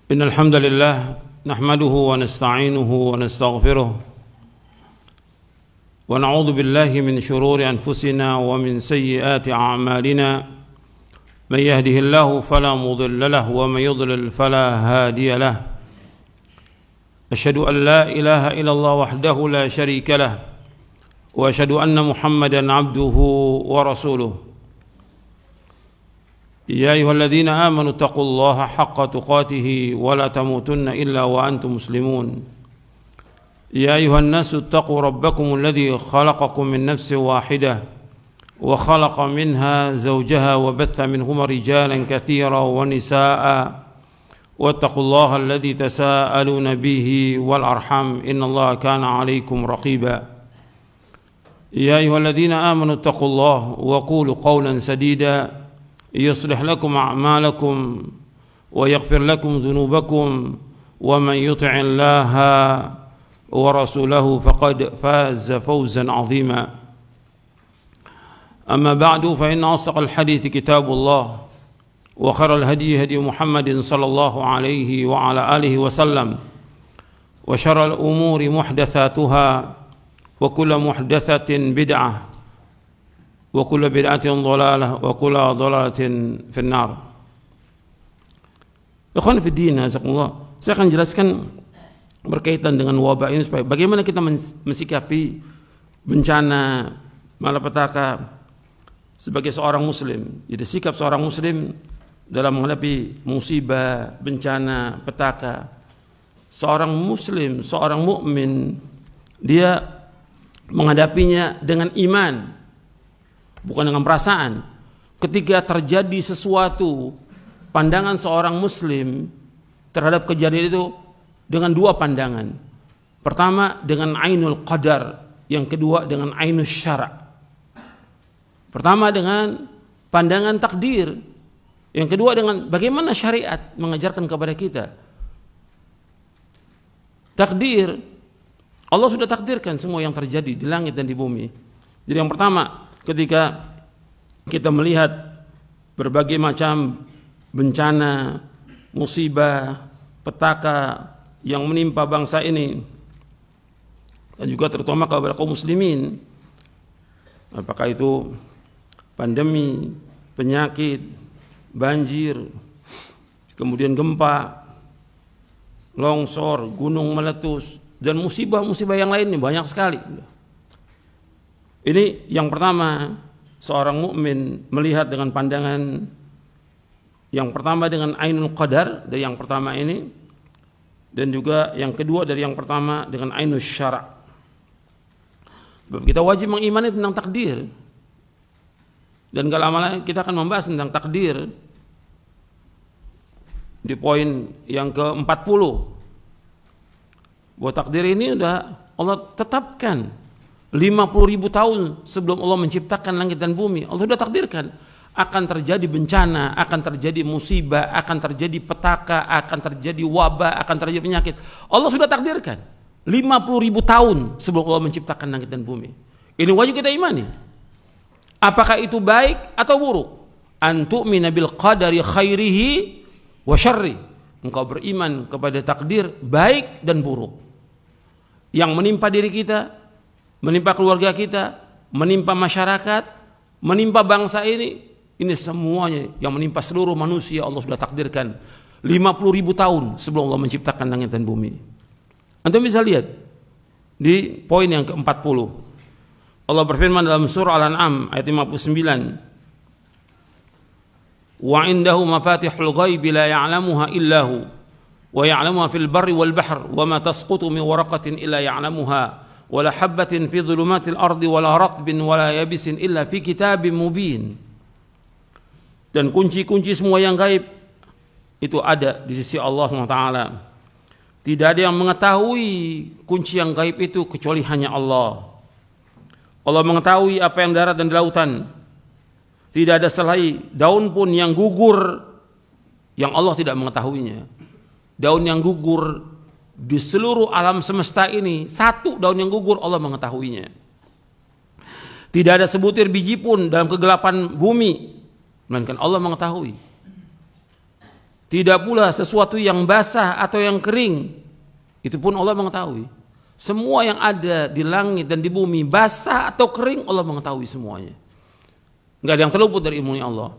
إن الحمد لله نحمده ونستعينه ونستغفره ونعوذ بالله من شرور أنفسنا ومن سيئات أعمالنا من يهده الله فلا مضل له ومن يضلل فلا هادي له أشهد أن لا إله إلا الله وحده لا شريك له وأشهد أن محمدا عبده ورسوله يا أيها الذين آمنوا اتقوا الله حق تقاته ولا تموتن إلا وأنتم مسلمون يا أيها الناس اتقوا ربكم الذي خلقكم من نفس واحدة وخلق منها زوجها وبث منهما رجالا كثيرا ونساء واتقوا الله الذي تساءلون به والأرحام إن الله كان عليكم رقيبا يا أيها الذين آمنوا اتقوا الله وقولوا قولا سديدا يصلح لكم أعمالكم ويغفر لكم ذنوبكم ومن يطع الله ورسوله فقد فاز فوزا عظيما أما بعد فإن أصدق الحديث كتاب الله وخير الهدي هدي محمد صلى الله عليه وعلى آله وسلم وشر الأمور محدثاتها وكل محدثة بدعة وكل بدعة ضلالة وكل ضلالة في النار. Ikhwan fi din, azakumullah. Saya akan jelaskan berkaitan dengan wabah ini supaya bagaimana kita mensikapi bencana malapetaka sebagai seorang muslim. Jadi sikap seorang muslim dalam menghadapi musibah, bencana, petaka. Seorang muslim, seorang mukmin, dia menghadapinya dengan iman, bukan dengan perasaan. Ketika terjadi sesuatu, pandangan seorang muslim terhadap kejadian itu dengan dua pandangan. Pertama dengan ainul qadar, yang kedua dengan ainus syara'. Pertama dengan pandangan takdir, yang kedua dengan bagaimana syariat mengajarkan kepada kita. Takdir, Allah sudah takdirkan semua yang terjadi di langit dan di bumi. Jadi yang pertama, ketika kita melihat berbagai macam bencana, musibah, petaka yang menimpa bangsa ini dan juga terutama kepada kaum muslimin, apakah itu pandemi, penyakit, banjir, kemudian gempa, longsor, gunung meletus, dan musibah-musibah yang lainnya banyak sekali. Ini yang pertama, seorang mukmin melihat dengan pandangan yang pertama dengan ainul qadar dari yang pertama ini, dan juga yang kedua dari yang pertama dengan ainus syara'. Kita wajib mengimani tentang takdir. Dan gak lama lagi kita akan membahas tentang takdir di poin yang ke-40. Bahwa takdir ini sudah Allah tetapkan 50.000 tahun sebelum Allah menciptakan langit dan bumi. Allah sudah takdirkan akan terjadi bencana, akan terjadi musibah, akan terjadi petaka, akan terjadi wabah, akan terjadi penyakit. Allah sudah takdirkan 50.000 tahun sebelum Allah menciptakan langit dan bumi. Ini wajib kita imani. Apakah itu baik atau buruk? An tu'mina bil qadari khairihi wa syarri. Engkau beriman kepada takdir baik dan buruk yang menimpa diri kita, menimpa keluarga kita, menimpa masyarakat, menimpa bangsa ini semuanya yang menimpa seluruh manusia Allah sudah takdirkan 50.000 tahun sebelum Allah menciptakan langit dan bumi. Antum bisa lihat di poin yang ke-40. Allah berfirman dalam surah Al-An'am ayat 59. Wa indahu mafatihul ghaibi la ya'lamuha illahu wa ya'lamuha fil barri wal bahr wa ma tasqutu min waraqatin illa ya'lamuha wala habbatin fi dhulumatil ardi wala ratbin wala yabisin illa fi kitabim mubin. Dan kunci-kunci semua yang gaib itu ada di sisi Allah SWT. Tidak ada yang mengetahui kunci yang gaib itu kecuali hanya Allah. Allah mengetahui apa yang darat dan di lautan. Tidak ada selai daun pun yang gugur yang Allah tidak mengetahuinya. Daun yang gugur di seluruh alam semesta ini, satu daun yang gugur Allah mengetahuinya. Tidak ada sebutir biji pun dalam kegelapan bumi, melainkan Allah mengetahui. Tidak pula sesuatu yang basah atau yang kering. Itu pun Allah mengetahui. Semua yang ada di langit dan di bumi, basah atau kering, Allah mengetahui semuanya. Enggak ada yang terluput dari ilmunya Allah.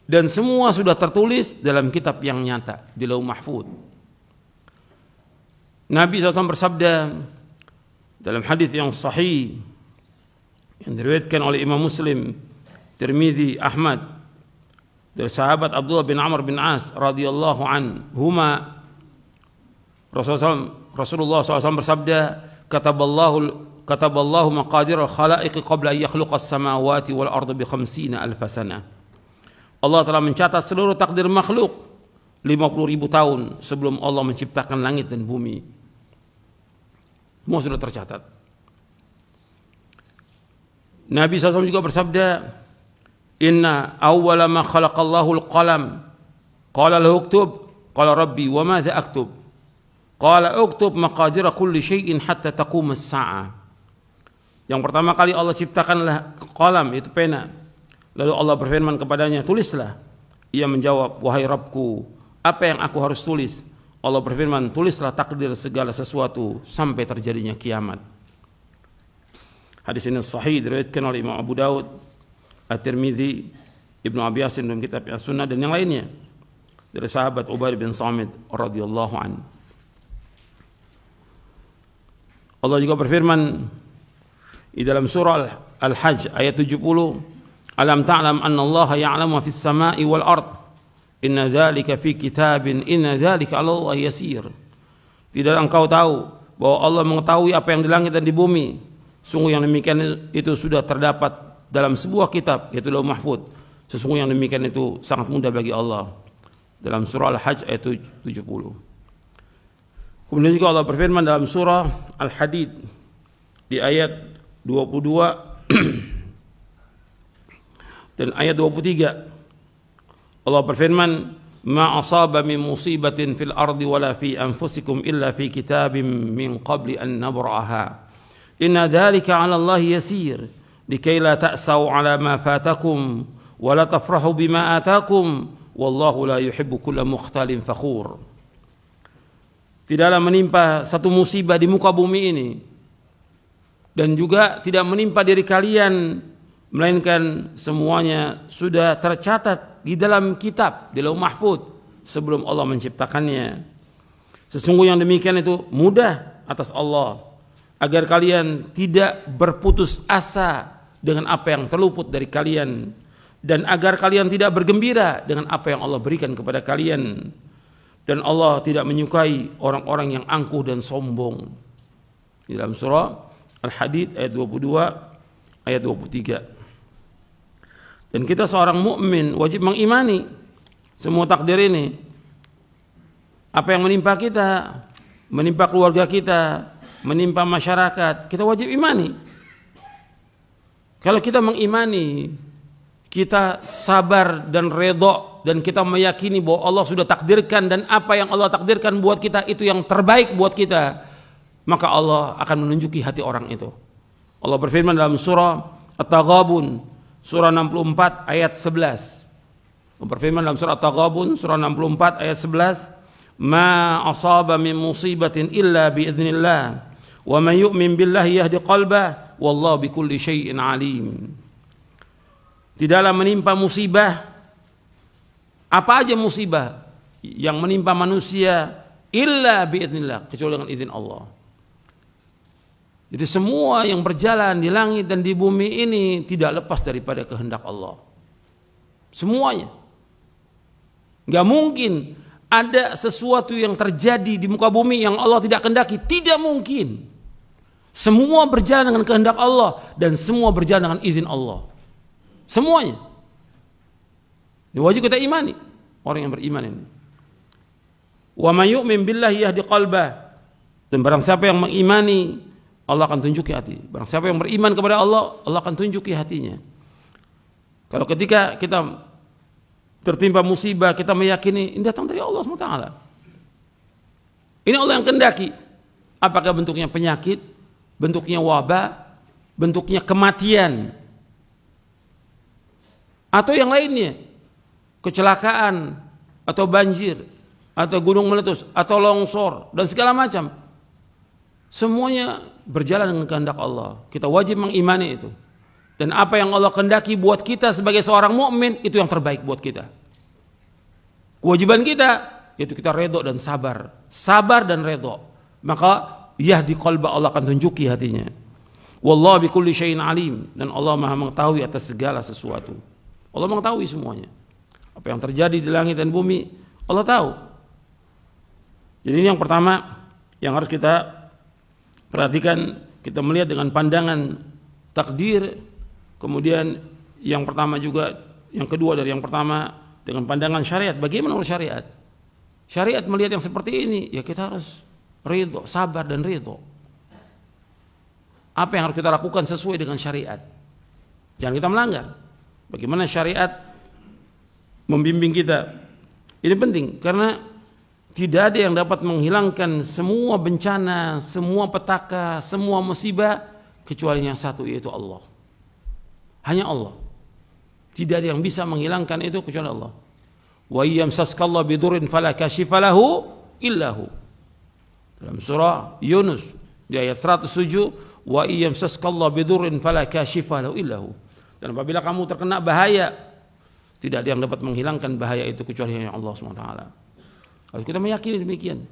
Dan semua sudah tertulis dalam kitab yang nyata, di Lauh Mahfuz. Nabi SAW bersabda dalam hadis yang sahih yang diriwayatkan oleh Imam Muslim, Tirmidzi, Ahmad, dari sahabat Abdullah bin Amr bin As radhiyallahu anhuma, Rasulullah SAW bersabda, kataballahu maqadir al-khalaiq qabla an yakhluqa as-samawati wal arda bi 50 alf sanah. Allah telah mencatat seluruh takdir makhluk 50.000 tahun sebelum Allah menciptakan langit dan bumi. Semua sudah tercatat. Nabi SAW juga bersabda, inna awwala ma khalaqallahu al-qalam qala lahu uktub qala rabbi wa madza aktub qala uktub maqadira kulli syai'in hatta taqum as-sa'ah. Yang pertama kali Allah ciptakanlah qalam, itu pena. Lalu Allah berfirman kepadanya, tulislah. Ia menjawab, wahai Rabbku, apa yang aku harus tulis? Allah berfirman, tulislah takdir segala sesuatu sampai terjadinya kiamat. Hadis ini sahih diriwayatkan oleh Imam Abu Daud, At-Tirmidzi, Ibnu Abi Yasin dalam kitab As-Sunnah dan yang lainnya dari sahabat Ubadah bin Samit radhiyallahu anhu. Allah juga berfirman di dalam surah Al-Hajj ayat 70, alam ta'lam anna Allah ya'lamu ma fis sama'i wal ard inna dzalika fi kitabin inna dzalika 'ala Allah yasir. Tidak engkau tahu bahwa Allah mengetahui apa yang di langit dan di bumi? Sungguh yang demikian itu sudah terdapat dalam sebuah kitab, yaitu Lauh Mahfuz. Sesungguhnya yang demikian itu sangat mudah bagi Allah. Dalam surah Al-Hajj ayat 70. Kemudian juga Allah berfirman dalam surah Al-Hadid di ayat 22 dan ayat 23. Allah berfirman, ma asaba min musibatin fil ardi wala fi anfusikum illa fi kitabim min qabli an nabra'aha. Inna dzalika 'ala Allah yasir likai la ta'sau 'ala ma fatakum wa la tafrahu bima atakum wallahu la yuhibbu kulla mukhtalin fakhur. Tidaklah menimpa satu musibah di muka bumi ini dan juga tidak menimpa diri kalian melainkan semuanya sudah tercatat di dalam kitab di Lauh Mahfuz sebelum Allah menciptakannya. Sesungguhnya yang demikian itu mudah atas Allah agar kalian tidak berputus asa dengan apa yang terluput dari kalian dan agar kalian tidak bergembira dengan apa yang Allah berikan kepada kalian. Dan Allah tidak menyukai orang-orang yang angkuh dan sombong. Di dalam surah Al-Hadid ayat 22 ayat 23. Dan kita seorang mukmin wajib mengimani semua takdir ini. Apa yang menimpa kita, menimpa keluarga kita, menimpa masyarakat, kita wajib imani. Kalau kita mengimani, kita sabar dan redha dan kita meyakini bahwa Allah sudah takdirkan dan apa yang Allah takdirkan buat kita itu yang terbaik buat kita, maka Allah akan menunjuki hati orang itu. Allah berfirman dalam surah At-Taghabun surah 64 ayat 11. Allah berfirman dalam surah At-Taghabun surah 64 ayat 11, ma asaba min musibatin illa bi idznillah wa man yu'min billahi yahdi qalbah wallahu bikulli syai'in alim. Tidaklah menimpa musibah, apa aja musibah yang menimpa manusia illa biidznillah, kecuali dengan izin Allah. Jadi semua yang berjalan di langit dan di bumi ini tidak lepas daripada kehendak Allah. Semuanya. Gak mungkin ada sesuatu yang terjadi di muka bumi yang Allah tidak kehendaki. Tidak mungkin. Semua berjalan dengan kehendak Allah dan semua berjalan dengan izin Allah. Semuanya. Ini wajib kita imani, orang yang beriman ini. Wa may yu'min billahi yahdi qalbah. Dan barang siapa yang mengimani, Allah akan tunjuki hati. Barang siapa yang beriman kepada Allah, Allah akan tunjuki hatinya. Kalau ketika kita tertimpa musibah, kita meyakini ini datang dari Allah SWT. Ini Allah yang kehendaki. Apakah bentuknya penyakit, bentuknya wabah, bentuknya kematian, atau yang lainnya, kecelakaan, atau banjir, atau gunung meletus, atau longsor, dan segala macam. Semuanya berjalan dengan kehendak Allah. Kita wajib mengimani itu. Dan apa yang Allah kehendaki buat kita sebagai seorang mukmin, itu yang terbaik buat kita. Kewajiban kita, yaitu kita redho dan sabar. Sabar dan redho. Maka yahdi qalba, Allah akan tunjuki hatinya. Wallahu bikulli syai'in alim. Dan Allah maha mengetahui atas segala sesuatu. Allah mengetahui semuanya. Apa yang terjadi di langit dan bumi, Allah tahu. Jadi ini yang pertama yang harus kita perhatikan. Kita melihat dengan pandangan takdir. Kemudian yang pertama juga, yang kedua dari yang pertama dengan pandangan syariat. Bagaimana menurut syariat? Syariat melihat yang seperti ini, ya kita harus ridho, sabar dan ridho. Apa yang harus kita lakukan sesuai dengan syariat. Jangan kita melanggar. Bagaimana syariat membimbing kita. Ini penting karena tidak ada yang dapat menghilangkan semua bencana, semua petaka, semua musibah kecuali yang satu, yaitu Allah. Hanya Allah. Tidak ada yang bisa menghilangkan itu kecuali Allah. Wa yamsaskallahu bidurrin fala kashifa lahu illa hu. Dalam surah Yunus di ayat 107, wa yamsaskallahu bidurrin fala kashifa lahu illa hu. Dan apabila kamu terkena bahaya, tidak ada yang dapat menghilangkan bahaya itu kecuali hanya Allah SWT. Harus kita meyakini demikian.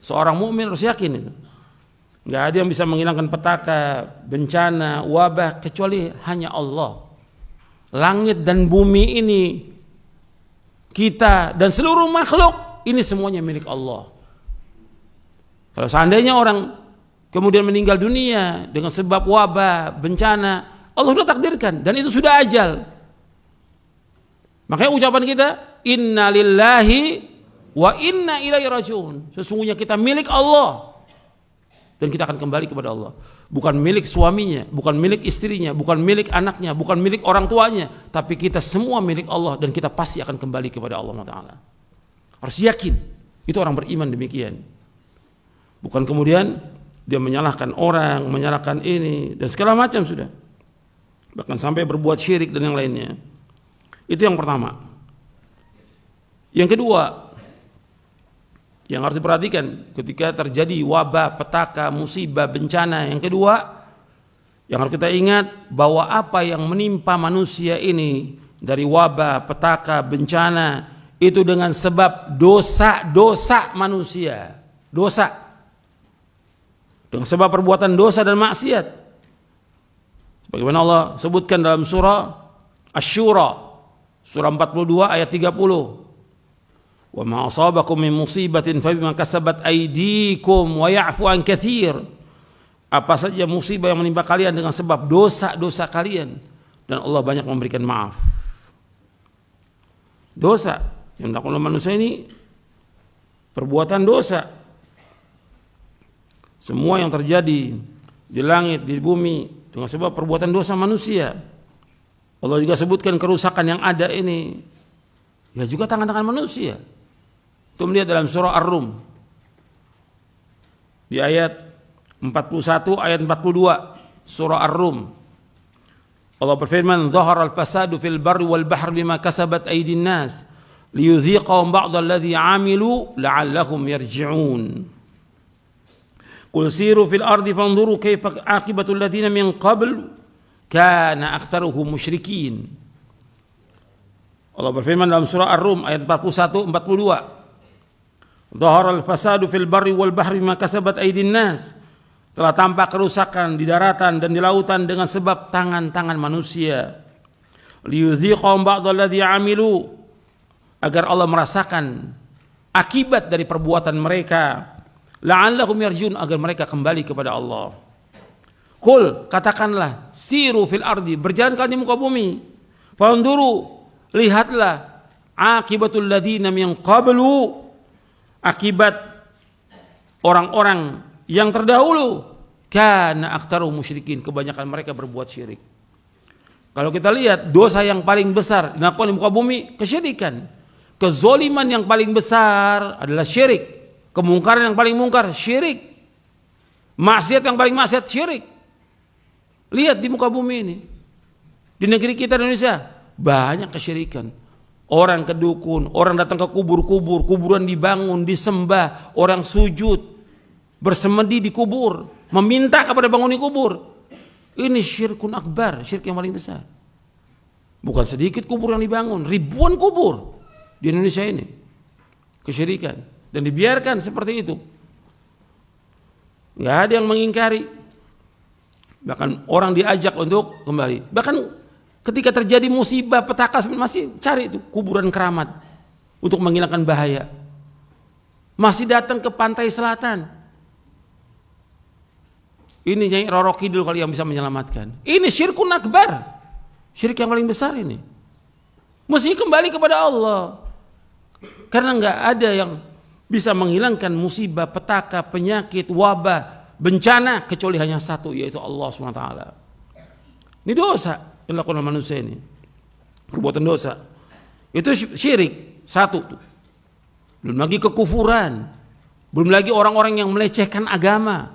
Seorang mukmin harus yakin itu. Enggak ada yang bisa menghilangkan petaka, bencana, wabah kecuali hanya Allah. Langit dan bumi ini, kita dan seluruh makhluk ini semuanya milik Allah. Kalau seandainya orang kemudian meninggal dunia dengan sebab wabah, bencana, Allah sudah takdirkan dan itu sudah ajal. Makanya ucapan kita, inna lillahi wa inna ilaihi rajiun. Sesungguhnya kita milik Allah dan kita akan kembali kepada Allah. Bukan milik suaminya, bukan milik istrinya, bukan milik anaknya, bukan milik orang tuanya, tapi kita semua milik Allah dan kita pasti akan kembali kepada Allah Taala. Harus yakin. Itu orang beriman demikian. Bukan kemudian dia menyalahkan orang, menyalahkan ini dan segala macam sudah. Bahkan sampai berbuat syirik dan yang lainnya. Itu yang pertama. Yang kedua, yang harus diperhatikan ketika terjadi wabah, petaka, musibah, bencana. Yang kedua, yang harus kita ingat bahwa apa yang menimpa manusia ini dari wabah, petaka, bencana itu dengan sebab dosa-dosa manusia. Dosa. Dengan sebab perbuatan dosa dan maksiat. Sebagaimana Allah sebutkan dalam surah Asy-Syura, surah 42 ayat 30. Wa ma asabakum min musibatin fabima kasabat aydikum wa ya'fu an katsir. Apa saja musibah yang menimpa kalian dengan sebab dosa-dosa kalian dan Allah banyak memberikan maaf. Dosa yang dilakukan oleh manusia ini perbuatan dosa. Semua yang terjadi di langit, di bumi dengan sebab perbuatan dosa manusia. Allah juga sebutkan kerusakan yang ada ini ya juga tangan-tangan manusia. Itu melihat dalam surah Ar-Rum di ayat 41 ayat 42 surah Ar-Rum. Allah berfirman, "Dhahara al-fasadu fil barri wal bahri bima kasabat aydin nas liyudhiqahum ba'dha alladhi 'amilu la'allahum yarji'un." Qul siru fil ardi fanzuru kayfa 'aqibatu alladhina min qabl kana aktsaruhum musyrikin. Allah berfirman dalam surah Ar-Rum ayat 41 42. Dhahara al-fasadu fil barri wal bahri bima kasabat aydin nas. Telah tampak kerusakan di daratan dan di lautan dengan sebab tangan-tangan manusia. Liyudhiqahum ba'dha alladhi 'amilu, agar Allah merasakan akibat dari perbuatan mereka. La'allahum yarji'un, agar mereka kembali kepada Allah. Qul, katakanlah, siru fil ardi, berjalan kalian di muka bumi. Fanzuru, lihatlah, akibatul ladzina min qablu, akibat orang-orang yang terdahulu, kana aktsaruhum musyrikin, kebanyakan mereka berbuat syirik. Kalau kita lihat dosa yang paling besar dilakukan di muka bumi, kesyirikan. Kezoliman yang paling besar adalah syirik. Kemungkaran yang paling mungkar, syirik. Maksiat yang paling maksiat, syirik. Lihat di muka bumi ini, di negeri kita Indonesia banyak kesyirikan. orang ke dukun, orang datang ke kubur-kubur, kuburan dibangun, disembah, orang sujud, bersemedi di kubur, meminta kepada penghuni kubur. Ini syirkun akbar, syirik yang paling besar. Bukan sedikit kubur yang dibangun, ribuan kubur di Indonesia ini. Kesyirikan. Dan dibiarkan seperti itu. Nggak ada yang mengingkari. Bahkan orang diajak untuk kembali. Bahkan ketika terjadi musibah, petaka masih cari itu kuburan keramat untuk menghilangkan bahaya. Masih datang ke pantai selatan. Ini Nyai Roro Kidul kali yang bisa menyelamatkan. Ini syirkun akbar. Syirik yang paling besar ini. Mesti kembali kepada Allah. Karena nggak ada yang bisa menghilangkan musibah, petaka, penyakit, wabah, bencana kecuali hanya satu, yaitu Allah SWT. Ini dosa yang dilakukan oleh manusia ini. Perbuatan dosa. Itu syirik. Satu tuh. Belum lagi kekufuran. Belum lagi orang-orang yang melecehkan agama.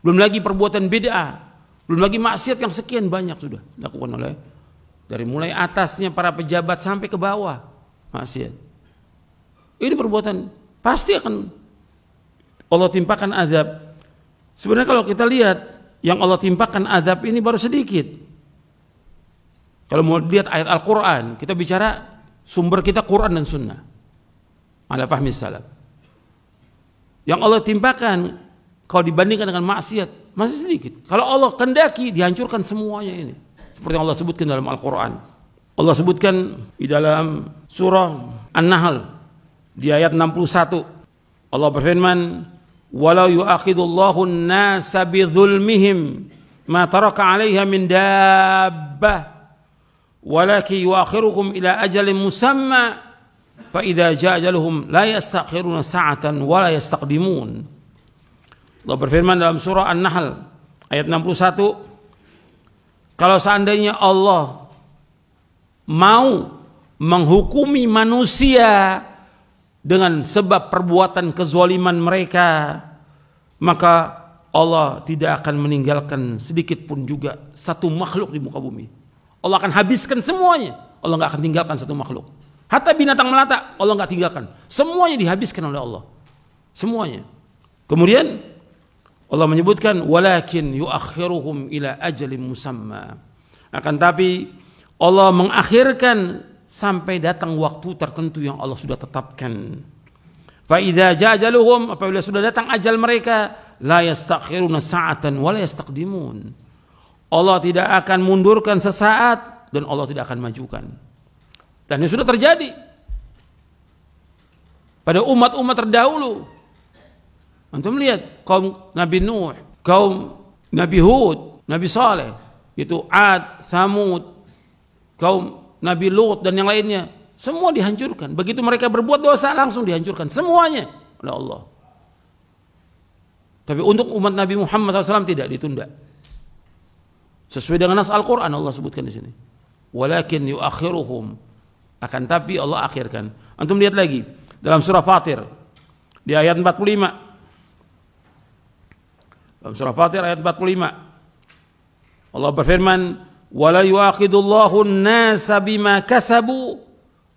Belum lagi perbuatan bid'ah. Belum lagi maksiat yang sekian banyak sudah dilakukan oleh dari mulai atasnya para pejabat sampai ke bawah maksiat. Ini perbuatan pasti akan Allah timpakan azab. Sebenarnya kalau kita lihat yang Allah timpakan azab ini baru sedikit. Kalau mau lihat ayat Al-Quran, kita bicara sumber kita Quran dan Sunnah. Ala fahmi salaf. Yang Allah timpakan kalau dibandingkan dengan maksiat masih sedikit. Kalau Allah kendaki dihancurkan semuanya ini. Seperti yang Allah sebutkan dalam Al-Quran. Allah sebutkan di dalam surah An-Nahl di ayat 61. Allah berfirman, "Walau yu'akhidullahu an-nasa bidzulmihim ma taraka 'alaiha min dabbah, walakin yu'akhiruhum ila ajalin musamma, fa idza jaa ajaluhum la yastakhiruna sa'atan wa la yastaqdimun." Allah berfirman dalam surah An-Nahl ayat 61, kalau seandainya Allah mau menghukumi manusia dengan sebab perbuatan kezaliman mereka, maka Allah tidak akan meninggalkan sedikit pun juga satu makhluk di muka bumi. Allah akan habiskan semuanya. Allah nggak akan tinggalkan satu makhluk. Hatta binatang melata Allah nggak tinggalkan. Semuanya dihabiskan oleh Allah. Semuanya. Kemudian Allah menyebutkan walakin yuakhiruhum ila ajalin musamma. Akan tapi Allah mengakhirkan sampai datang waktu tertentu yang Allah sudah tetapkan. Fa idza jaa ajaluhum, apabila sudah datang ajal mereka, la yastakhiruna sa'atan wa la yastaqdimun. Allah tidak akan mundurkan sesaat dan Allah tidak akan majukan. Dan ini sudah terjadi pada umat-umat terdahulu. Antum lihat kaum Nabi Nuh, kaum Nabi Hud, Nabi Saleh, itu Ad, Thamud, kaum Nabi Lut dan yang lainnya, semua dihancurkan. Begitu mereka berbuat dosa langsung dihancurkan semuanya oleh Allah. Tapi untuk umat Nabi Muhammad SAW tidak ditunda. Sesuai dengan nas Al-Quran Allah sebutkan di sini. Walakin yuakhiruhum, akan tapi Allah akhirkan. Antum lihat lagi dalam surah Fatir di ayat 45. Dalam surah Fatir ayat 45 Allah berfirman, "Wala yu'akhidullahu an-nasa bima kasabu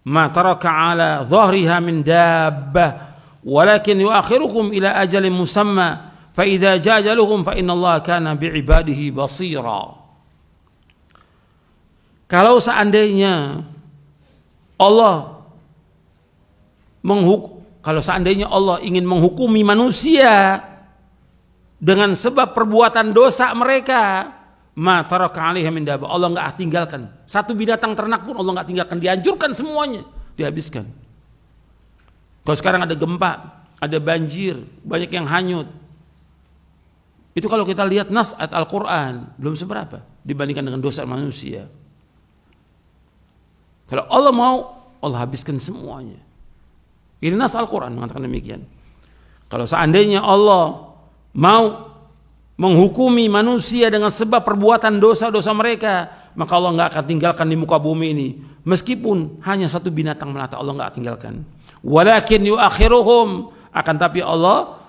ma taraka 'ala dhahriha min dabbah, walakin yu'akhiruhum ila ajalin musamma, fa idza jaa ajaluhum fa innallaha kana bi'ibadihi basira." Kalau seandainya Allah ingin menghukumi manusia dengan sebab perbuatan dosa mereka, ma taraka 'alaiha min dabbah, Allah enggak tinggalkan satu binatang ternak pun, Allah enggak tinggalkan, dihancurkan semuanya, dihabiskan. Kalau sekarang ada gempa, ada banjir, banyak yang hanyut. Itu kalau kita lihat nas ayat Al-Quran belum seberapa dibandingkan dengan dosa manusia. Kalau Allah mau, Allah habiskan semuanya. Ini nas Al-Quran mengatakan demikian. Kalau seandainya Allah mau menghukumi manusia dengan sebab perbuatan dosa-dosa mereka, maka Allah nggak akan tinggalkan di muka bumi ini, meskipun hanya satu binatang melata, Allah nggak tinggalkan. Walakin yuakhiruhum, akan tapi Allah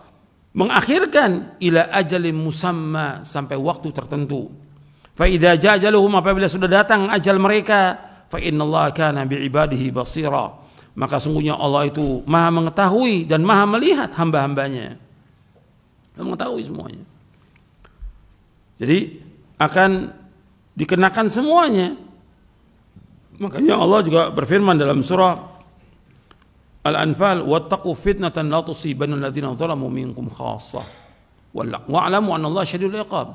mengakhirkan ila ajalin musamma, sampai waktu tertentu. Fa idza jaa ajaluhum, apabila sudah datang ajal mereka, fa innallaha kana bi'ibadihi basira. Maka sungguhnya Allah itu Maha mengetahui dan Maha melihat hamba-hambanya. Dia mengetahui semuanya. Jadi akan dikenakan semuanya. Makanya Allah juga berfirman dalam surah Al-Anfal, wattaqu fitnatan la tusibanna alladziina zalamu minkum khassah wa'lamu anna Allaha syadidul iqab.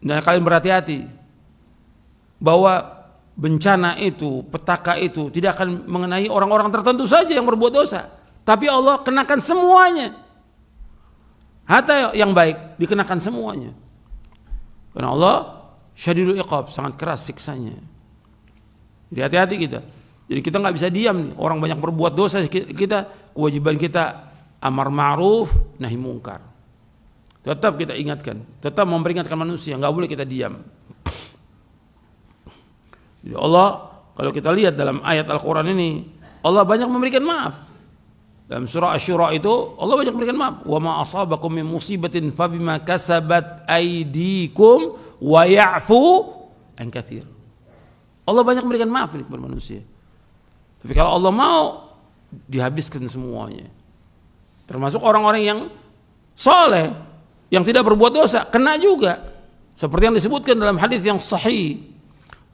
Dan kalian berhati-hati bahwa bencana itu, petaka itu tidak akan mengenai orang-orang tertentu saja yang berbuat dosa, tapi Allah kenakan semuanya. Hatta yang baik dikenakan semuanya. Karena Allah syadidul iqab, sangat keras siksanya. Jadi hati-hati kita. Jadi kita nggak bisa diam nih, orang banyak berbuat dosa, kita kewajiban kita amar ma'ruf nahi mungkar. Tetap kita ingatkan, tetap memperingatkan manusia, nggak boleh kita diam. Jadi Allah, kalau kita lihat dalam ayat Al-Quran ini, Allah banyak memberikan maaf. Dalam surah Asy-Syura itu Allah banyak memberikan maaf. Wa ma asabakum min musibatin fabima kasabat aydikum wa ya'fu an katsir. Allah banyak memberikan maaf ini kepada manusia. Tapi kalau Allah mau, dihabiskan semuanya. Termasuk orang-orang yang soleh, yang tidak berbuat dosa, kena juga. Seperti yang disebutkan dalam hadis yang sahih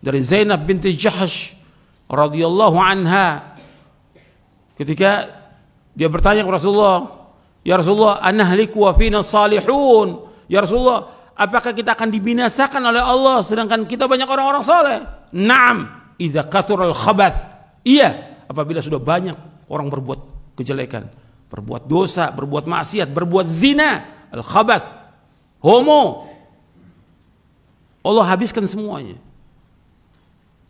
dari Zainab binti Jahsh radhiyallahu anha, ketika dia bertanya kepada Rasulullah, ya Rasulullah, anahliku wa fina salihun. Ya Rasulullah, apakah kita akan dibinasakan oleh Allah sedangkan kita banyak orang-orang saleh? Naam, idza kathural khabath. Iya, apabila sudah banyak orang berbuat kejelekan, berbuat dosa, berbuat maksiat, berbuat zina, al-khabath, homo, Allah habiskan semuanya.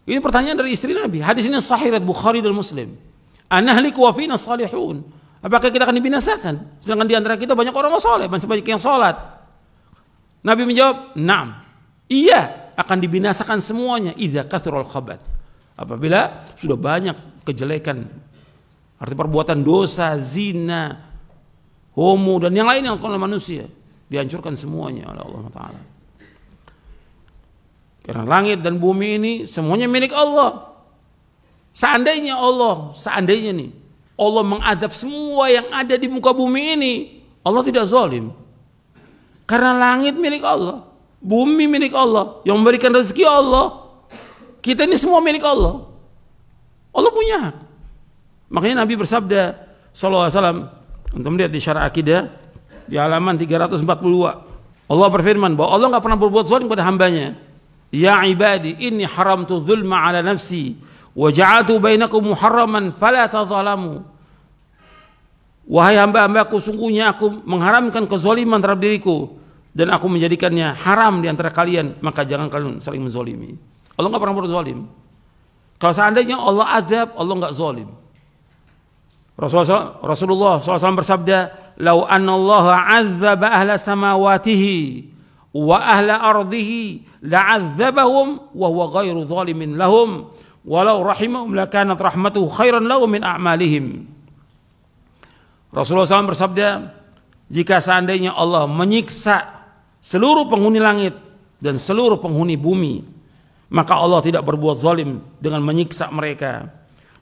Ini pertanyaan dari istri Nabi. Hadis ini sahih riwayat Bukhari dan Muslim. Anahliku wa fina salihun. Apakah kita akan dibinasakan sedangkan di antara kita banyak orang saleh, banyak yang salat? Nabi menjawab, "Na'am." Iya, akan dibinasakan semuanya idza kathural khabath. Apabila sudah banyak kejelekan, arti perbuatan dosa, zina, homo dan yang lain yang dilakukan oleh manusia, dihancurkan semuanya oleh Allah Ta'ala. Karena langit dan bumi ini semuanya milik Allah. Seandainya nih Allah mengadab semua yang ada di muka bumi ini, Allah tidak zalim. Karena langit milik Allah, bumi milik Allah, yang memberikan rezeki Allah. Kita ini semua milik Allah. Allah punya hak. Makanya Nabi bersabda sallallahu alaihi wasallam, untuk melihat di Syarah Akidah di halaman 342, Allah berfirman bahwa Allah enggak pernah berbuat zalim pada hambanya. Ya ibadi inni haramtu dzulma ala nafsi wa ja'altu bainakum muharraman fala tadzalamu. Wahai hamba-hambaku, sungguhnya aku mengharamkan kezaliman terhadap diriku dan aku menjadikannya haram di antara kalian, maka jangan kalian saling menzalimi. Allah enggak pernah berbuat zalim. Kalau seandainya Allah azab, Allah enggak zalim. Rasulullah SAW bersabda, "Lau anna Allah 'adzaba ahla samawatihi wa ahla ardihi la'adzabahum wa huwa ghairu zalimin lahum walau rahimahum lakanat rahmatuhu khairan lahum min a'malihim." Rasulullah SAW bersabda, jika seandainya Allah menyiksa seluruh penghuni langit dan seluruh penghuni bumi, maka Allah tidak berbuat zalim dengan menyiksa mereka.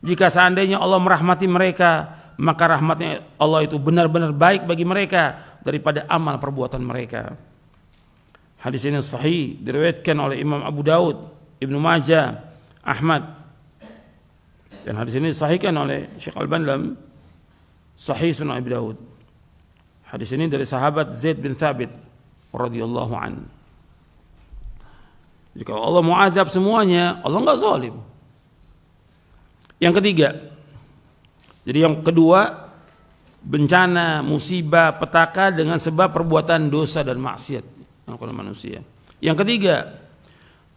Jika seandainya Allah merahmati mereka, maka rahmatnya Allah itu benar-benar baik bagi mereka daripada amal perbuatan mereka. Hadis ini sahih, diriwayatkan oleh Imam Abu Daud, Ibnu Majah, Ahmad. Dan hadis ini disahihkan oleh Syekh Al-Albani dalam Sahih Sunan Abi Daud. Hadis ini dari sahabat Zaid bin Thabit radhiyallahu an. Jika Allah mau azab semuanya, Allah enggak zalim. Yang ketiga, jadi yang kedua, bencana, musibah, petaka dengan sebab perbuatan dosa dan maksiat yang oleh manusia. Yang ketiga,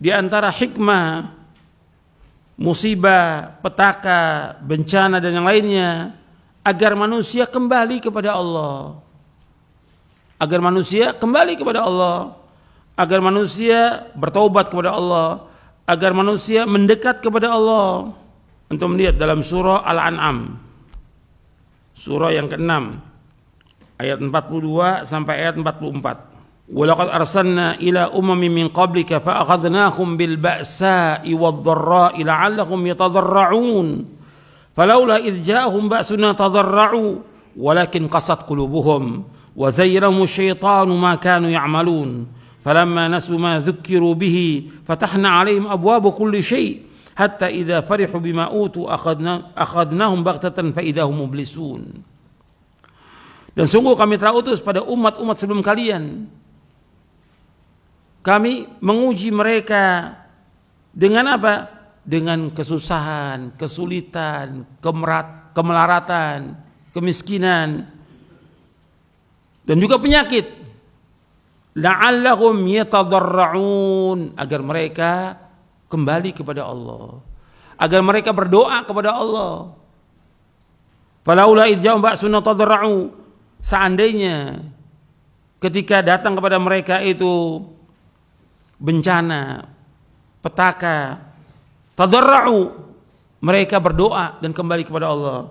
di antara hikmah musibah, petaka, bencana dan yang lainnya, agar manusia kembali kepada Allah. Agar manusia kembali kepada Allah. Agar manusia bertaubat kepada Allah. Agar manusia mendekat kepada Allah. Untuk melihat dalam surah Al-An'am, surah yang ke-6, ayat 42 sampai ayat 44. Walaqad arsalna ila umamin min qablika fa akhadnahum bil ba'sa'i wad dharra'i la'allahum yatadarra'un falawla idh ja'ahum ba'suna tadarra'u walakin qasat qulubuhum wa zayyana asy-syaitanu ma kanu ya'malun falamma nasu ma dzukkiru bihi fatahna 'alaihim abwaaba kulli syai' hatta idza farihu bima utu akhadnahum baghtatan fa idza hum mublisun. Dan sungguh kami telah utus pada umat-umat sebelum kalian, kami menguji mereka dengan apa? Dengan kesusahan, kesulitan, kemelaratan, kemiskinan, dan juga penyakit. La'allahum yatadarra'un, agar mereka kembali kepada Allah, agar mereka berdoa kepada Allah. Falaula idh ja'ahum ba'suna tadarra'u, seandainya ketika datang kepada mereka itu bencana, petaka, tadarra'u, mereka berdoa dan kembali kepada Allah.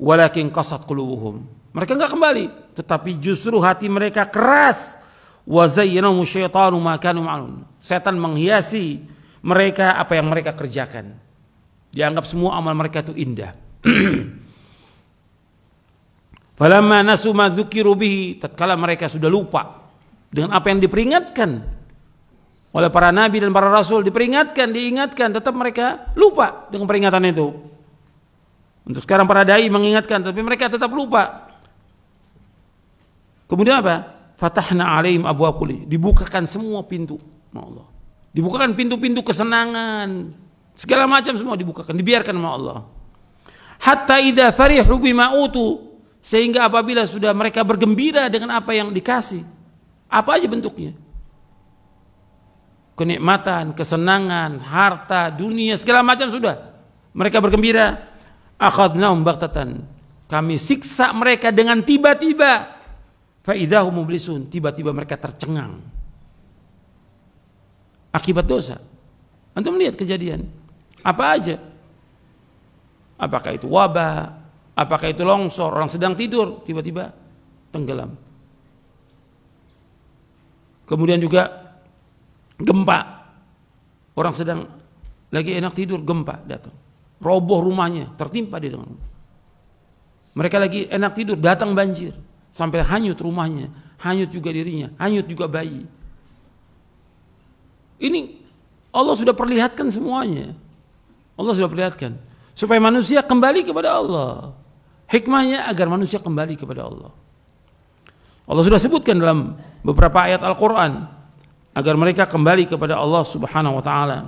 Walakin qasat qulubuhum, mereka enggak kembali, tetapi justru hati mereka keras. Wa zayyanahu syaitanu ma kanu ma'malun, setan menghiasi mereka apa yang mereka kerjakan. Dianggap semua amal mereka itu indah. Falamma nasu ma dzukiru bihi, tatkala mereka sudah lupa dengan apa yang diperingatkan oleh para nabi dan para rasul, diingatkan, tetap mereka lupa dengan peringatan itu. Untuk sekarang para dai mengingatkan, tapi mereka tetap lupa. Kemudian apa? Fatahna 'alaihim abwaab kulli, dibukakan semua pintu Allah. Dibukakan pintu-pintu kesenangan, segala macam semua dibukakan, dibiarkan sama Allah. Hatta idza farihu bima utu, sehingga apabila sudah mereka bergembira dengan apa yang dikasih, apa aja bentuknya, kenikmatan, kesenangan, harta, dunia, segala macam sudah, mereka bergembira, akhadnahum baghtatan, kami siksa mereka dengan tiba-tiba, fa idza hum mublisun, tiba-tiba mereka tercengang akibat dosa. Antum lihat kejadian apa aja, apakah itu wabah, apakah itu longsor, orang sedang tidur tiba-tiba tenggelam. Kemudian juga gempa, orang sedang lagi enak tidur, gempa datang, roboh rumahnya, tertimpa dia dengan. Mereka lagi enak tidur, datang banjir, sampai hanyut rumahnya, hanyut juga dirinya, hanyut juga bayi. Ini Allah sudah perlihatkan semuanya. Allah sudah perlihatkan supaya manusia kembali kepada Allah. Hikmahnya agar manusia kembali kepada Allah. Allah sudah sebutkan dalam beberapa ayat Al-Quran agar mereka kembali kepada Allah Subhanahu wa ta'ala.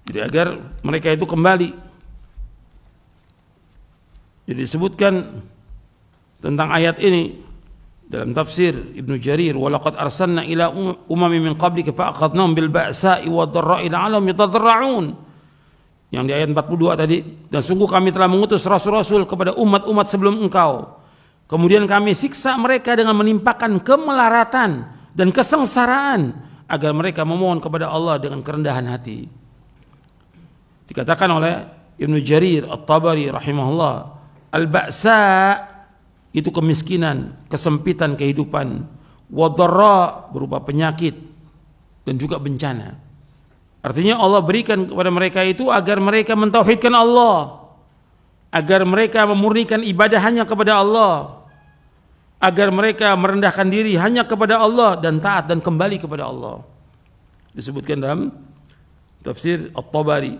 Jadi agar mereka itu kembali. Jadi disebutkan tentang ayat ini dalam tafsir Ibnu Jarir, walaqad arsalna ila umamin min qablika fa akhadnahum bil ba'sa'i wad dharra'i la'allahum yatadarra'un. Yang di ayat 42 tadi, dan sungguh kami telah mengutus rasul-rasul kepada umat-umat sebelum engkau, kemudian kami siksa mereka dengan menimpakan kemelaratan dan kesengsaraan agar mereka memohon kepada Allah dengan kerendahan hati. Dikatakan oleh Ibnu Jarir At-Tabari rahimahullah, al-ba'sa itu kemiskinan, kesempitan kehidupan, wadharra berupa penyakit dan juga bencana. Artinya Allah berikan kepada mereka itu agar mereka mentauhidkan Allah, agar mereka memurnikan ibadah hanya kepada Allah, agar mereka merendahkan diri hanya kepada Allah dan taat dan kembali kepada Allah. Disebutkan dalam tafsir At-Tabari.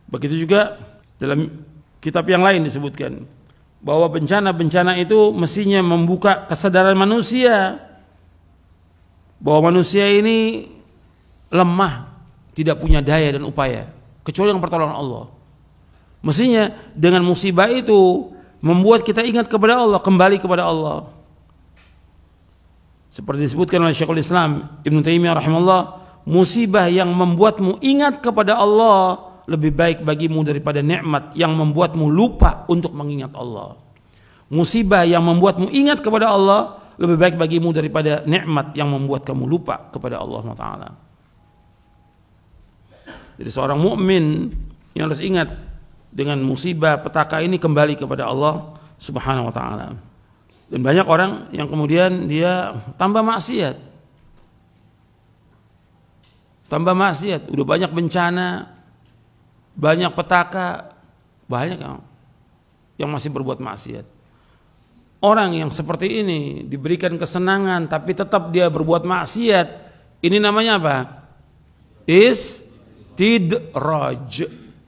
Begitu juga dalam kitab yang lain disebutkan bahwa bencana-bencana itu mestinya membuka kesadaran manusia bahwa manusia ini lemah, tidak punya daya dan upaya kecuali dengan pertolongan Allah. Mestinya dengan musibah itu membuat kita ingat kepada Allah, kembali kepada Allah. Seperti disebutkan oleh Syekhul Islam Ibnu Taimiyah rahimahullah, musibah yang membuatmu ingat kepada Allah lebih baik bagimu daripada nikmat yang membuatmu lupa untuk mengingat Allah. Musibah yang membuatmu ingat kepada Allah lebih baik bagimu daripada nikmat yang membuat kamu lupa kepada Allah Taala. Jadi seorang mukmin yang harus ingat dengan musibah petaka ini kembali kepada Allah Subhanahu wa taala. Dan banyak orang yang kemudian dia tambah maksiat. Tambah maksiat, udah banyak bencana, banyak petaka, banyak yang masih berbuat maksiat. Orang yang seperti ini diberikan kesenangan tapi tetap dia berbuat maksiat, ini namanya apa? Istidraj.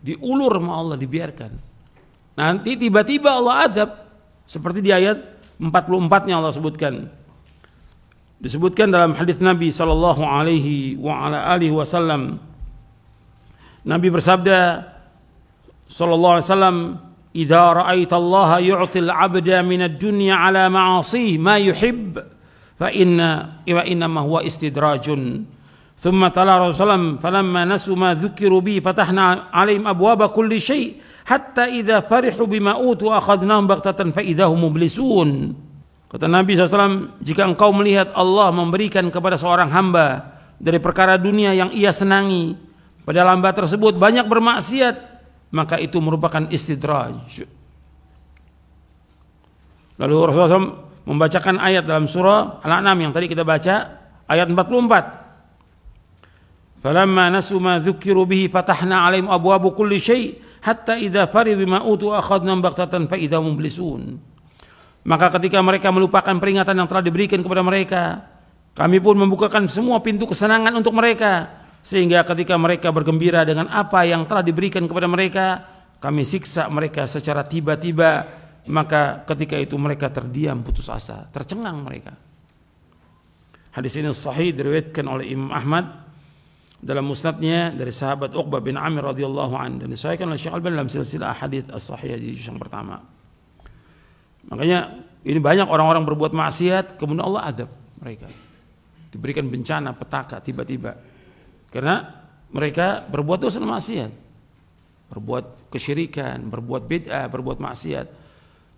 Diulur sama Allah, dibiarkan. Nanti tiba-tiba Allah adab, seperti di ayat 44-nya Allah sebutkan. Disebutkan dalam hadis Nabi sallallahu alaihi wasallam. Nabi bersabda sallallahu alaihi wasallam, "Idza ra'aita Allah yu'til 'abda min ad-dunya 'ala ma'asi ma yuhibb, fa inna ma huwa istidrajun." Thumma tala Rasulullah, "Falamma nasu ma dzukiru bi fatahna 'alaihim abwaba kulli syai' hatta idza farihu bima utu akhadnahum baghtatan fa idza hum mublisun." Kata Nabi SAW, jika engkau melihat Allah memberikan kepada seorang hamba dari perkara dunia yang ia senangi, padahal hamba tersebut banyak bermaksiat, maka itu merupakan istidraj. Lalu Rasulullah SAW membacakan ayat dalam surah Al-An'am yang tadi kita baca, ayat 44. Falamma nasu ma dzukiru bihi fatahna 'alaihim abwaaba kulli syai' hatta idza farihu bima utu akhadnahum baghtatan fa idza hum mublisun. Maka ketika mereka melupakan peringatan yang telah diberikan kepada mereka, kami pun membukakan semua pintu kesenangan untuk mereka, sehingga ketika mereka bergembira dengan apa yang telah diberikan kepada mereka, kami siksa mereka secara tiba-tiba. Maka ketika itu mereka terdiam putus asa, tercengang mereka. Hadis ini sahih, diriwayatkan oleh Imam Ahmad dalam musnadnya dari sahabat Uqbah bin Amir radhiyallahu anhu, dan disahihkan oleh Syekh Al-Albani dalam silsilah hadits as-sahihah di juz yang pertama. Makanya ini banyak orang-orang berbuat maksiat, kemudian Allah adab mereka, diberikan bencana, petaka tiba-tiba, karena mereka berbuat dosa maksiat, berbuat kesyirikan, berbuat bid'ah, berbuat maksiat.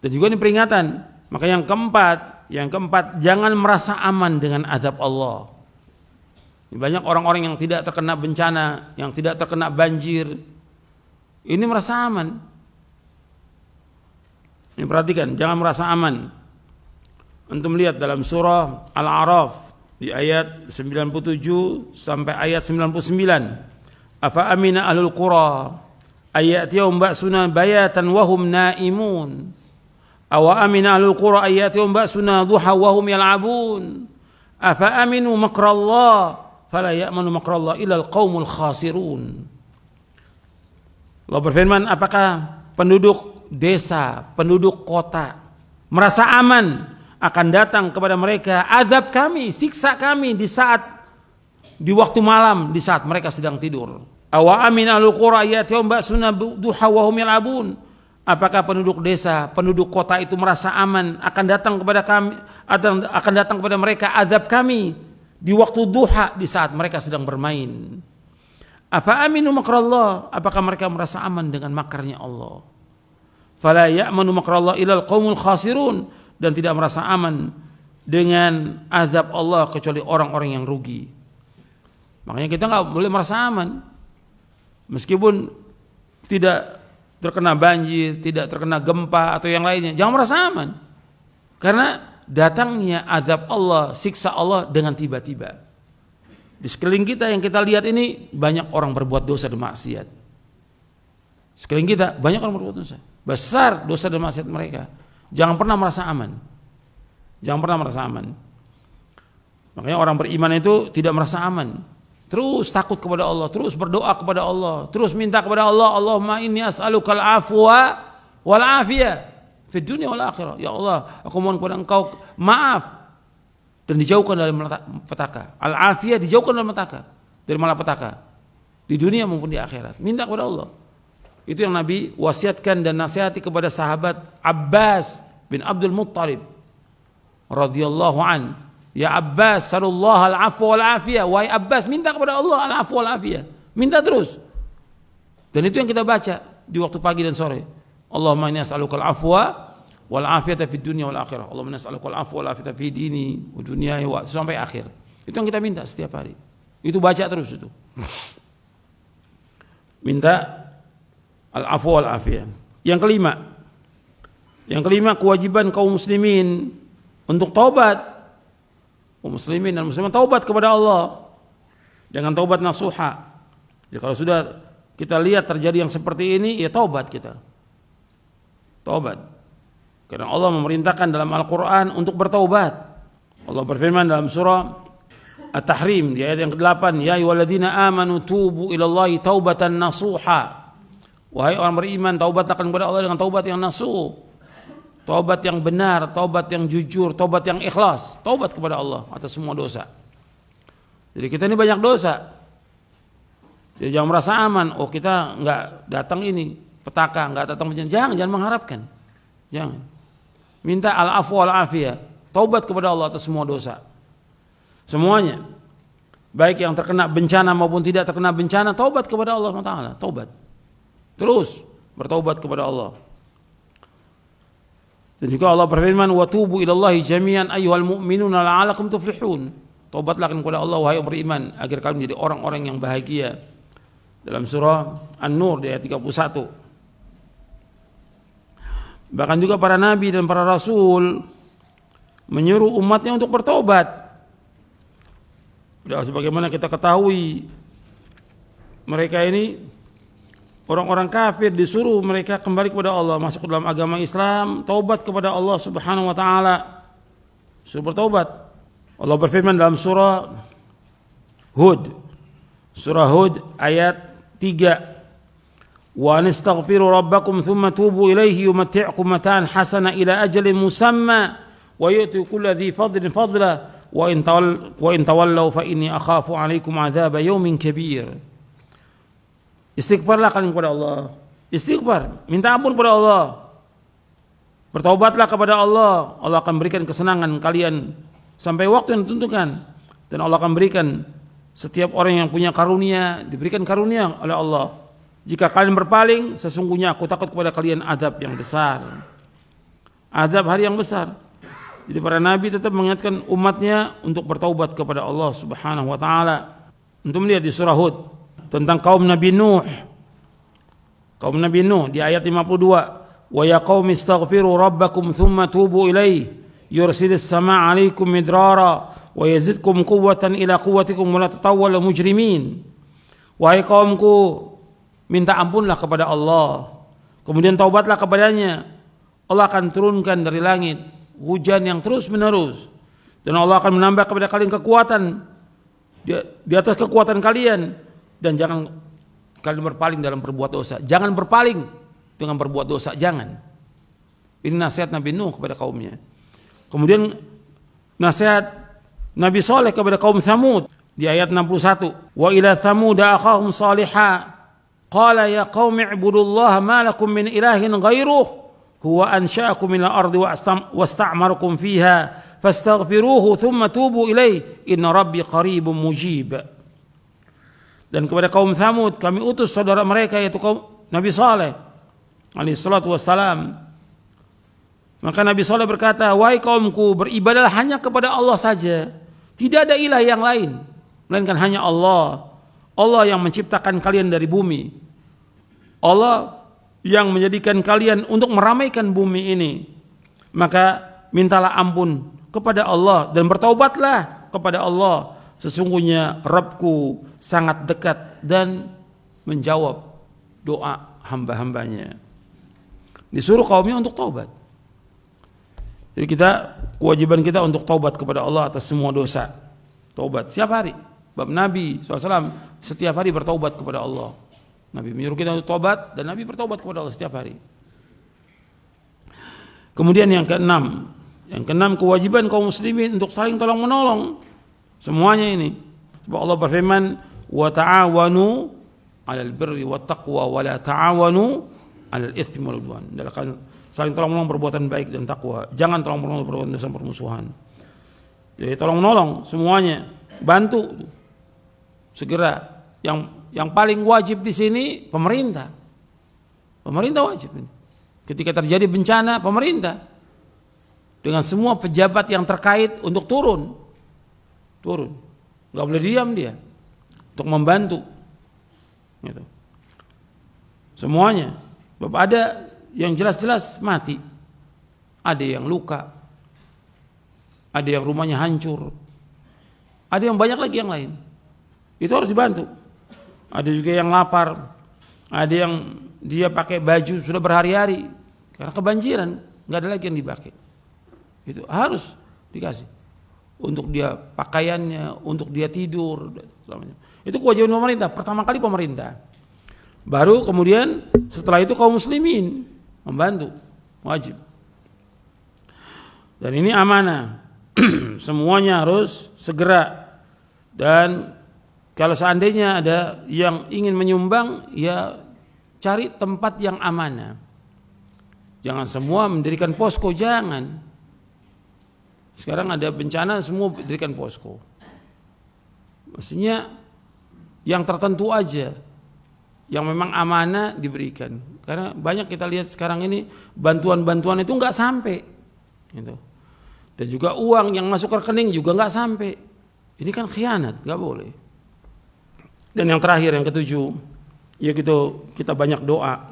Dan juga ini peringatan. Maka yang keempat, jangan merasa aman dengan adab Allah. Banyak orang-orang yang tidak terkena bencana, yang tidak terkena banjir, ini merasa aman. Ini perhatikan, jangan merasa aman. Antum lihat dalam surah Al-A'raf di ayat 97 sampai ayat 99. Afa amina ahlul qura ayatiyahum ba'suna bayatan wa hum naimun. Awa amina ahlul qura ayatiyahum ba'suna duha wa hum yal'abun. Afa aminu makrallah fala ya'manu makrallah illa al-qaumul khasirun. Allah berfirman, apakah penduduk desa, penduduk kota merasa aman akan datang kepada mereka azab kami, siksa kami di waktu malam, di saat mereka sedang tidur. Awa amin ahlul qura yatihum ba'suna duha wa hum yal'abun. Apakah penduduk desa, penduduk kota itu merasa aman akan datang kepada mereka azab kami di waktu duha, di saat mereka sedang bermain. Afa aminu makrallah, apakah mereka merasa aman dengan makarnya Allah? Fala ya'manu makrallah ilal qaumul khasirun, dan tidak merasa aman dengan azab Allah kecuali orang-orang yang rugi. Makanya kita nggak boleh merasa aman, meskipun tidak terkena banjir, tidak terkena gempa atau yang lainnya, jangan merasa aman, karena datangnya azab Allah, siksa Allah dengan tiba-tiba. Di sekeliling kita yang kita lihat ini banyak orang berbuat dosa dan maksiat. Sekeliling kita banyak orang berbuat dosa, besar dosa dan maksiat mereka. Jangan pernah merasa aman. Jangan pernah merasa aman. Makanya orang beriman itu tidak merasa aman. Terus takut kepada Allah, terus berdoa kepada Allah, terus minta kepada Allah, Allahumma inni as'alukal afwa wal afiyah fid dunya wal akhirah. Ya Allah, aku mohon kepada Engkau maaf dan dijauhkan dari malapetaka. Al afiyah, dijauhkan dari malapetaka di dunia maupun di akhirat. Minta kepada Allah. Itu yang Nabi wasiatkan dan nasihati kepada sahabat Abbas bin Abdul Muttalib radhiyallahu an. Ya Abbas, sallallahu al-afwa wal afiyah. Wahai Abbas, minta kepada Allah al-afwa wal afiyah. Minta terus. Dan itu yang kita baca di waktu pagi dan sore. Allahumma inni as'aluka al-afwa wal afiyata fid dunya wal akhirah. Allahumma inni as'aluka al-afwa wal afiyata fi dini wa dunyaya wa sampai akhir. Itu yang kita minta setiap hari. Itu baca terus itu. Minta al-afwa wal afiyah. Yang kelima kewajiban kaum muslimin untuk taubat. Muslimin dan muslimat taubat kepada Allah dengan taubat nasuha. Jadi kalau sudah kita lihat terjadi yang seperti ini, ya taubat kita. Taubat. Karena Allah memerintahkan dalam Al-Quran untuk bertaubat. Allah berfirman dalam surah At-Tahrim di ayat yang ke-8, ya ayyuhalladzina amanu tubu ilallahi taubatan nasuha. Wahai orang beriman, taubatlah kepada Allah dengan taubat yang nasuh. Taubat yang benar, taubat yang jujur, taubat yang ikhlas, taubat kepada Allah atas semua dosa. Jadi kita ini banyak dosa. Jadi jangan merasa aman. Oh kita nggak datang ini petaka, nggak datang bencana. Jangan mengharapkan. Jangan. Minta al-afwa wal-afiyah. Taubat kepada Allah atas semua dosa. Semuanya. Baik yang terkena bencana maupun tidak terkena bencana, taubat kepada Allah Taala. Taubat. Terus bertaubat kepada Allah. Dan juga Allah berfirman, wa tubu ilallahi jami'an ayyuhal mu'minuna la'alakum tuflihun. Taubatlah kepada Allah wahai beriman agar kalian menjadi orang-orang yang bahagia. Dalam surah An-Nur di ayat 31. Bahkan juga para nabi dan para rasul menyuruh umatnya untuk bertobat. Sebagaimana kita ketahui, mereka ini orang-orang kafir disuruh mereka kembali kepada Allah, masuk ke dalam agama Islam, taubat kepada Allah Subhanahu wa taala. Suruh bertaubat. Allah berfirman dalam surah Hud. Surah Hud ayat 3. Wa nastaghfiru rabbakum thumma tubu ilaihi yumatti'ukum mata'an hasana ila ajalin musamma wa yu'ti kulli dhi fadlin fadla wa in tawallaw fa inni akhafu 'alaikum 'adzaba yaumin kabir. Istighfarlah kalian kepada Allah. Istighfar, minta ampun kepada Allah. Bertaubatlah kepada Allah. Allah akan berikan kesenangan kalian sampai waktu yang ditentukan. Dan Allah akan berikan setiap orang yang punya karunia, diberikan karunia oleh Allah. Jika kalian berpaling, sesungguhnya aku takut kepada kalian adab yang besar. Adab hari yang besar. Jadi para nabi tetap mengingatkan umatnya untuk bertaubat kepada Allah Subhanahu wa taala. Untuk melihat di surah Hud tentang kaum Nabi Nuh. Kaum Nabi Nuh di ayat 52, wa ya qaumi astaghfiru rabbakum thumma tubu ilaihi yursilis samaa 'alaikum midrara wa yazidkum quwwatan ila quwwatikum wa la tatawwalu mujrimin. Wahai kaumku, minta ampunlah kepada Allah, kemudian taubatlah kepadanya. Allah akan turunkan dari langit hujan yang terus-menerus, dan Allah akan menambah kepada kalian kekuatan di atas kekuatan kalian. Dan jangan kalian berpaling dalam berbuat dosa. Jangan berpaling dengan berbuat dosa, jangan. Ini nasihat Nabi Nuh kepada kaumnya. Kemudian nasihat Nabi Saleh kepada kaum Tsamud di ayat 61. Wa ila Tsamuda akhahum salihah qala ya qaumi ibudullaha ma lakum min ilahin ghairuh huwa ansha'akum minal ardi wasta'marakum fiha fastaghfiruhu thumma tubu ilaihi inna rabbi qaribun mujib. Dan kepada kaum Tsamud kami utus saudara mereka yaitu kaum Nabi Saleh alaihi salatu wassalam. Maka Nabi Saleh berkata, wahai kaumku, beribadahlah hanya kepada Allah saja, tidak ada ilah yang lain melainkan hanya Allah. Allah yang menciptakan kalian dari bumi, Allah yang menjadikan kalian untuk meramaikan bumi ini. Maka mintalah ampun kepada Allah dan bertaubatlah kepada Allah. Sesungguhnya Rabbku sangat dekat dan menjawab doa hamba-hambanya. Disuruh kaumnya untuk taubat. Jadi kewajiban kita untuk taubat kepada Allah atas semua dosa. Taubat setiap hari. Bab Nabi SAW setiap hari bertaubat kepada Allah. Nabi menyuruh kita untuk taubat dan Nabi bertaubat kepada Allah setiap hari. Kemudian yang keenam, kewajiban kaum muslimin untuk saling tolong menolong. Semuanya ini. Sebab Allah berfirman, wa ta'awanu 'alal birri wat taqwa wa la ta'awanu 'alal itsmi wal 'udwan. Saling tolong menolong perbuatan baik dan takwa. Jangan tolong menolong perbuatan dosa permusuhan. Jadi tolong menolong semuanya, bantu segera. Yang paling wajib di sini pemerintah. Pemerintah wajib ini. Ketika terjadi bencana, pemerintah dengan semua pejabat yang terkait untuk turun, nggak boleh diam dia, untuk membantu. Gitu. Semuanya. Bapak ada yang jelas-jelas mati, ada yang luka, ada yang rumahnya hancur, ada yang banyak lagi yang lain. Itu harus dibantu. Ada juga yang lapar, ada yang dia pakai baju sudah berhari-hari karena kebanjiran, nggak ada lagi yang dipakai. Itu harus dikasih untuk dia pakaiannya, untuk dia tidur. Itu kewajiban pemerintah. Pertama kali pemerintah, baru kemudian setelah itu kaum muslimin membantu, wajib. Dan ini amanah. Semuanya harus segera. Dan kalau seandainya ada yang ingin menyumbang, ya cari tempat yang amanah. Jangan semua mendirikan posko, jangan. Sekarang ada bencana semua mendirikan posko. Maksudnya yang tertentu aja, yang memang amanah diberikan. Karena banyak kita lihat sekarang ini bantuan-bantuan itu nggak sampai, gitu. Dan juga uang yang masuk ke rekening juga nggak sampai. Ini kan khianat, nggak boleh. Dan yang terakhir, yang ketujuh, ya kita banyak doa,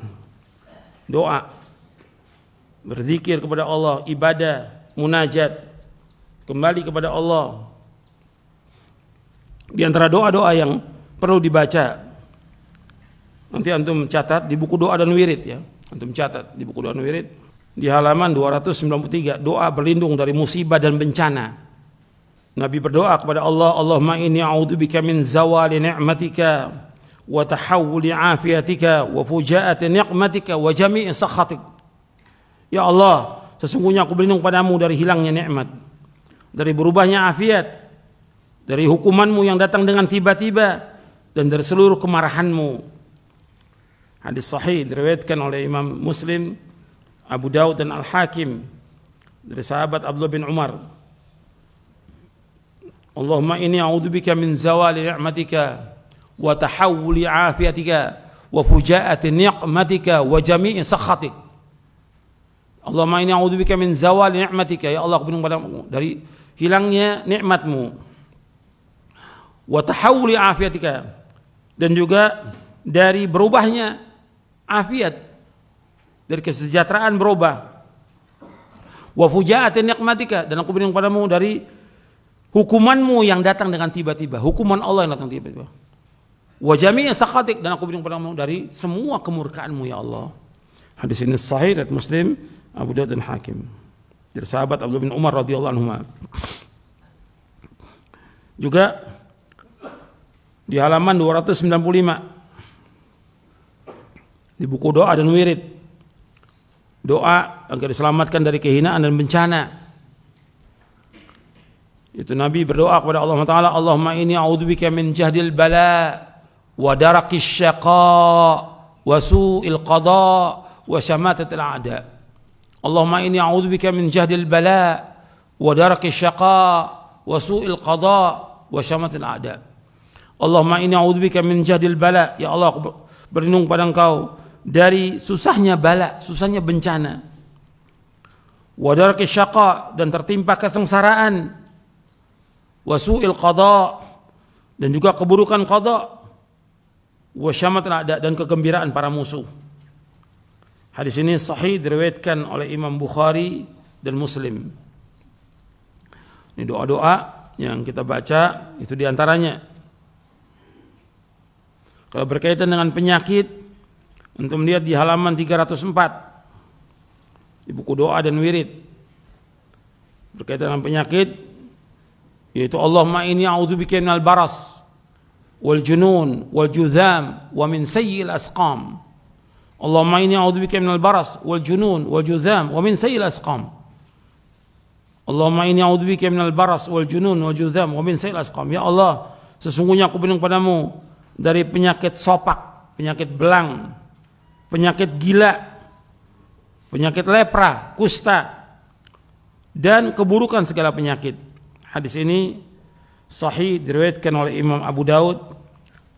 berzikir kepada Allah, ibadah, munajat, kembali kepada Allah. Di antara doa-doa yang perlu dibaca, nanti antum catat di buku doa dan wirid ya. Antum catat di buku doa dan wirid di halaman 293, doa berlindung dari musibah dan bencana. Nabi berdoa kepada Allah, Allahumma inni a'udzubika min zawali ni'matika wa tahawuli afiatika wa fujaati ni'matika wa jami'i sakhatik. Ya Allah, sesungguhnya aku berlindung padamu dari hilangnya nikmat, dari berubahnya afiat, dari hukumanmu yang datang dengan tiba-tiba, dan dari seluruh kemarahanmu. Hadis sahih diriwayatkan oleh Imam Muslim, Abu Daud dan Al-Hakim dari sahabat Abdullah bin Umar. Allahumma inni a'udzubika min zawali ni'matika wa tahawuli afiatika wa fujaati ni'matika wa jami'i sakhatik. Allahumma inni a'udzubika min zawali ni'matika, ya Allah aku berlindung padamu dari hilangnya nikmatmu, wa tahawuli afiatika, dan juga dari berubahnya afiat, dari kesejahteraan berubah, wa fujaati ni'matika, dan aku berlindung padamu dari hukumanmu yang datang dengan tiba-tiba, hukuman Allah yang datang tiba-tiba, wa jami'i sakhatik, dan aku berlindung padamu dari semua kemurkaanmu ya Allah. Hadis ini sahih riwayat Muslim, Abu Daud dan Hakim dari sahabat Abdullah bin Umar radhiyallahu anhu. Juga di halaman 295 di buku doa dan wirid, doa agar diselamatkan dari kehinaan dan bencana. Itu Nabi berdoa kepada Allah Taala, Allahumma inni a'udzubika min jahdil bala wa darakis syaqa wa su'il qada wa syamatatil a'da. Allahumma inni a'udzubika min jahdil bala wa darakis syaqa wa su'il qada wa syamatatil a'da. Allahumma inni a'udzubika min jahdil bala, ya Allah aku berlindung pada Engkau dari susahnya bala, susahnya bencana, wa darakis syaqa, dan tertimpa kesengsaraan, wa su'il qada, dan juga keburukan qada, wa syamatil a'da, dan kegembiraan para musuh. Hadis ini sahih diriwayatkan oleh Imam Bukhari dan Muslim. Ini doa-doa yang kita baca itu diantaranya. Kalau berkaitan dengan penyakit, untuk melihat di halaman 304 di buku doa dan wirid, berkaitan dengan penyakit, yaitu Allahumma inni a'udzubika minal baras wal junun wal judham wa min sayyi'il asqam. Allahumma inni a'udzubika minal baras wal junun wal judham wa min sayyi'il asqam. Allahumma inni a'udzubika minal baras wal junun wal judham wa min sayyi'il asqam. Ya Allah, sesungguhnya aku berlindung padamu dari penyakit sopak, penyakit belang, penyakit gila, penyakit lepra, kusta, dan keburukan segala penyakit. Hadis ini sahih diriwayatkan oleh Imam Abu Daud,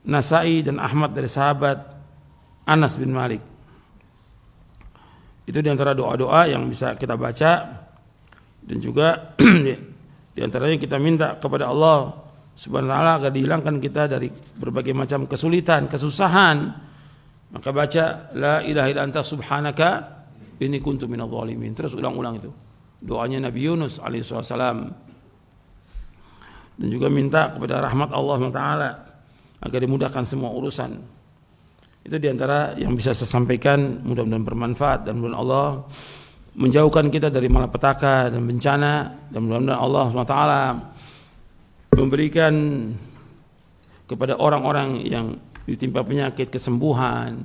Nasai dan Ahmad dari sahabat Anas bin Malik. Itu diantara doa-doa yang bisa kita baca, dan juga diantaranya kita minta kepada Allah Subhanahu wa ta'ala agar dihilangkan kita dari berbagai macam kesulitan, kesusahan. Maka baca la ilaha illa anta subhanaka inni kuntu minadh dhalimin. Terus ulang-ulang itu doanya Nabi Yunus alaihi salam. dan juga minta kepada rahmat Allah SWT agar dimudahkan semua urusan. Itu diantara yang bisa saya sampaikan, mudah-mudahan bermanfaat dan mudah-mudahan Allah menjauhkan kita dari malapetaka dan bencana, dan mudah-mudahan Allah SWT memberikan kepada orang-orang yang ditimpa penyakit kesembuhan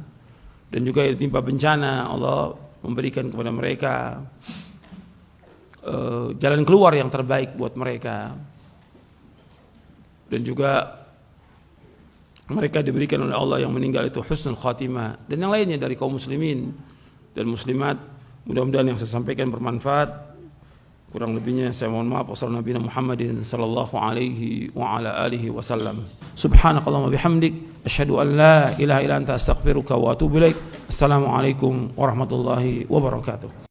dan juga ditimpa bencana, Allah memberikan kepada mereka jalan keluar yang terbaik buat mereka, dan juga mereka diberikan oleh Allah yang meninggal itu husnul khatimah, dan yang lainnya dari kaum muslimin dan muslimat. Mudah-mudahan yang saya sampaikan bermanfaat. Kurang lebihnya saya mohon maaf. Wassalamualaikum Muhammadin sallallahu alaihi wa ala alihi wasallam. Subhanakallahumma bihamdik asyhadu an la ilaha illa anta astaghfiruka wa atubu ilaik. Assalamualaikum warahmatullahi wabarakatuh.